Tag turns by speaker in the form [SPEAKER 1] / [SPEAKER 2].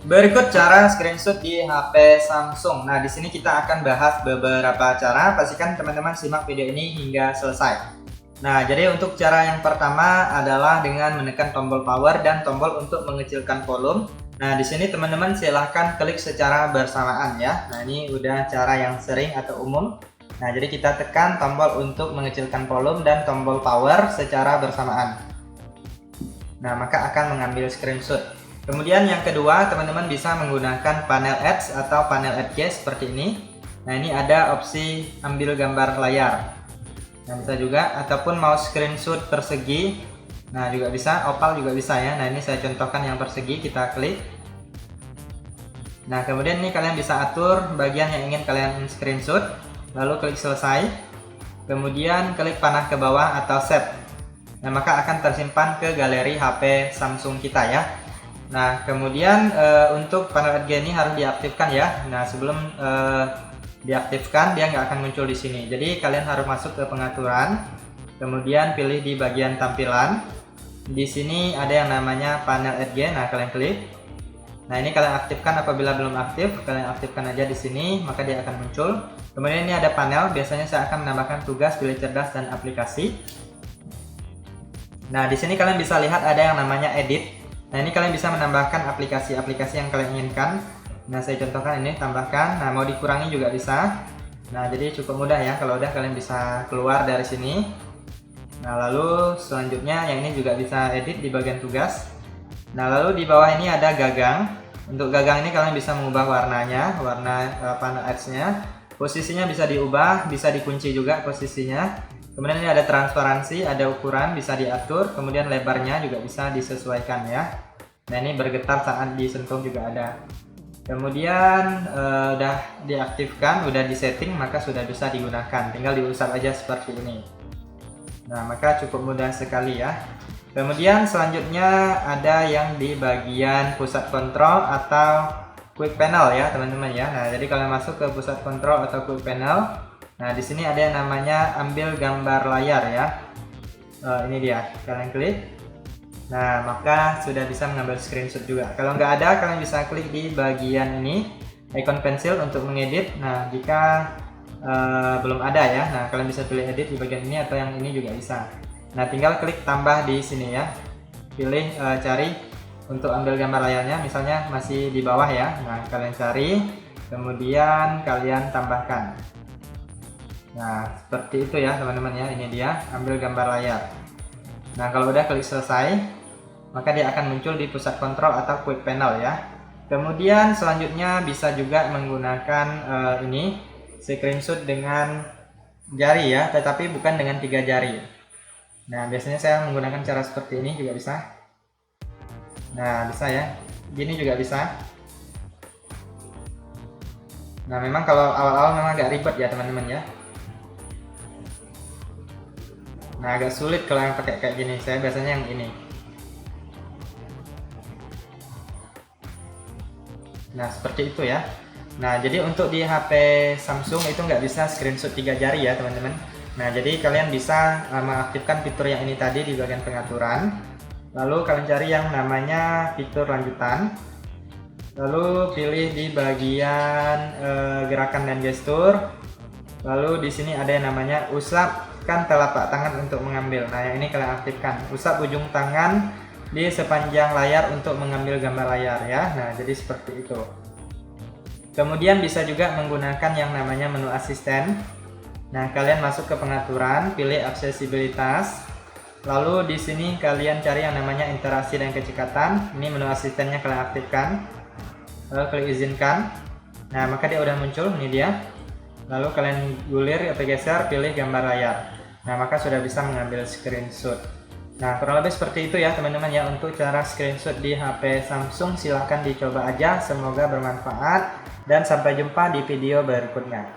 [SPEAKER 1] Berikut cara screenshot di HP Samsung. Nah, di sini kita akan bahas beberapa cara. Pastikan teman-teman simak video ini hingga selesai. Nah, jadi untuk cara yang pertama adalah dengan menekan tombol power dan tombol untuk mengecilkan volume. Nah, di sini teman-teman silahkan klik secara bersamaan ya. Nah, ini udah cara yang sering atau umum. Nah, jadi kita tekan tombol untuk mengecilkan volume dan tombol power secara bersamaan. Nah, maka akan mengambil screenshot. Kemudian yang kedua, teman-teman bisa menggunakan panel Edge atau panel Edge seperti ini. Nah, ini ada opsi ambil gambar layar. Nah, bisa juga, ataupun mau screenshot persegi. Nah, juga bisa, oval juga bisa ya. Nah, ini saya contohkan yang persegi, kita klik. Nah, kemudian ini kalian bisa atur bagian yang ingin kalian screenshot. Lalu klik selesai. Kemudian klik panah ke bawah atau save. Nah, maka akan tersimpan ke galeri HP Samsung kita ya. Nah, kemudian untuk panel Edge ini harus diaktifkan ya. Nah, sebelum diaktifkan dia nggak akan muncul di sini. Jadi kalian harus masuk ke pengaturan, kemudian pilih di bagian tampilan. Di sini ada yang namanya panel Edge. Nah, kalian klik. Nah, ini kalian aktifkan. Apabila belum aktif, kalian aktifkan aja di sini, maka dia akan muncul. Kemudian ini ada panel. Biasanya saya akan menambahkan tugas, pilih cerdas dan aplikasi. Nah, di sini kalian bisa lihat ada yang namanya edit. Nah, ini kalian bisa menambahkan aplikasi-aplikasi yang kalian inginkan. Nah, saya contohkan ini, tambahkan. Nah, mau dikurangi juga bisa. Nah, jadi cukup mudah ya. Kalau udah kalian bisa keluar dari sini. Nah, lalu selanjutnya yang ini juga bisa edit di bagian tugas. Nah, lalu di bawah ini ada gagang. Untuk gagang ini kalian bisa mengubah warnanya, warna panel Edge-nya. Posisinya bisa diubah, bisa dikunci juga posisinya. Kemudian ini ada transparansi, ada ukuran bisa diatur, kemudian lebarnya juga bisa disesuaikan ya. Nah, ini bergetar saat disentuh juga ada. Kemudian udah diaktifkan, udah disetting, maka sudah bisa digunakan. Tinggal diusap aja seperti ini. Nah, maka cukup mudah sekali ya. Kemudian selanjutnya ada yang di bagian pusat kontrol atau quick panel ya teman-teman ya. Nah, jadi kalian masuk ke pusat kontrol atau quick panel. Nah, di sini ada yang namanya ambil gambar layar ya. Ini dia, kalian klik. Nah, maka sudah bisa mengambil screenshot juga. Kalau nggak ada, kalian bisa klik di bagian ini, icon pensil untuk mengedit. Nah, jika belum ada ya, nah kalian bisa pilih edit di bagian ini atau yang ini juga bisa. Nah, tinggal klik tambah di sini ya. Pilih cari untuk ambil gambar layarnya, misalnya masih di bawah ya. Nah, kalian cari, kemudian kalian tambahkan. Nah, seperti itu ya teman-teman ya. Ini dia, ambil gambar layar. Nah, kalau udah klik selesai, maka dia akan muncul di pusat kontrol atau quick panel ya. Kemudian selanjutnya bisa juga menggunakan ini screenshot dengan jari ya, tetapi bukan dengan 3 jari. Nah, biasanya saya menggunakan cara seperti ini juga bisa. Nah, bisa ya. Gini juga bisa. Nah, memang kalau awal-awal memang agak ribet ya teman-teman ya. Nah, agak sulit kalau yang pakai kayak gini. Saya biasanya yang ini. Nah, seperti itu ya. Nah, jadi untuk di HP Samsung itu nggak bisa screenshot 3 jari ya teman-teman. Nah, jadi kalian bisa mengaktifkan fitur yang ini tadi di bagian pengaturan. Lalu kalian cari yang namanya fitur lanjutan. Lalu pilih di bagian gerakan dan gestur. Lalu di sini ada yang namanya usapkan telapak tangan untuk mengambil. Nah, yang ini kalian aktifkan. Usap ujung tangan di sepanjang layar untuk mengambil gambar layar ya. Nah, jadi seperti itu. Kemudian bisa juga menggunakan yang namanya menu asisten. Nah, kalian masuk ke pengaturan, pilih aksesibilitas. Lalu di sini kalian cari yang namanya interaksi dan kecepatan. Ini menu asistennya kalian aktifkan. Lalu klik izinkan. Nah, maka dia udah muncul, ini dia. Lalu kalian gulir atau geser, pilih gambar layar. Nah, maka sudah bisa mengambil screenshot. Nah, kurang lebih seperti itu ya teman-teman ya untuk cara screenshot di HP Samsung. Silahkan dicoba aja, semoga bermanfaat dan sampai jumpa di video berikutnya.